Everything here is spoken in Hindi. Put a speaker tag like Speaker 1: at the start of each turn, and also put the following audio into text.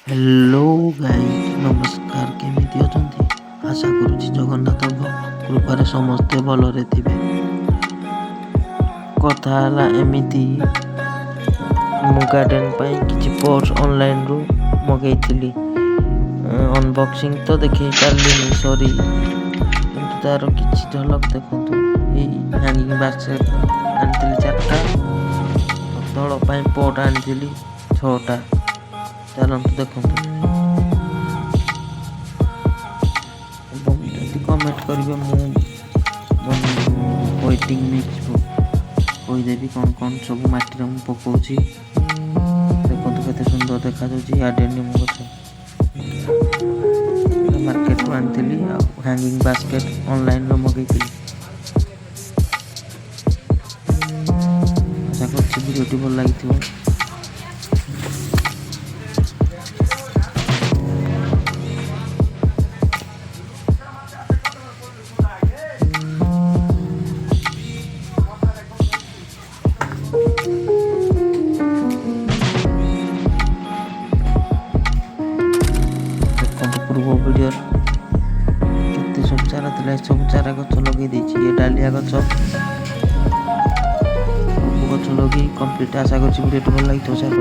Speaker 1: हेलो गाइस नमस्कार केमिति अछंती आशा करूची जगन्नाथ कृपारे समस्ते भलरे थिबे। कथा हला एमिति मु गार्डन पाई किछि पॉट्स ऑनलाइन रो मगैथिली। अनबॉक्सिंग तो देखि पारलिनी सॉरी, किंतु तार किछि झलक देखंतु। ए हैंगिंग बास्केट आनिथिली 4टा, तळ पाई पॉट आनिथिली 6टा। चलतु देखंतु एवं जदि कमेंट करिवे मु वेटिंग मिक्स कहीदेवी कौन कौन सब माटी में पकाउछि। देखो केते सुंदर देखा जाउछि गार्डन गछ। मार्केट रू आनिथिली हैंगिंग बास्केट ऑनलाइन रो मगैथिली। आशा करछि वीडियोटी भल लागिथिबो। पूर्व वीडियो केते सब चारा थिला, सब चारा गछ लगे देछि। ये डालिया गछ सब गछ लगे कंप्लीट। आशा करछि वीडियो भल लागिथो।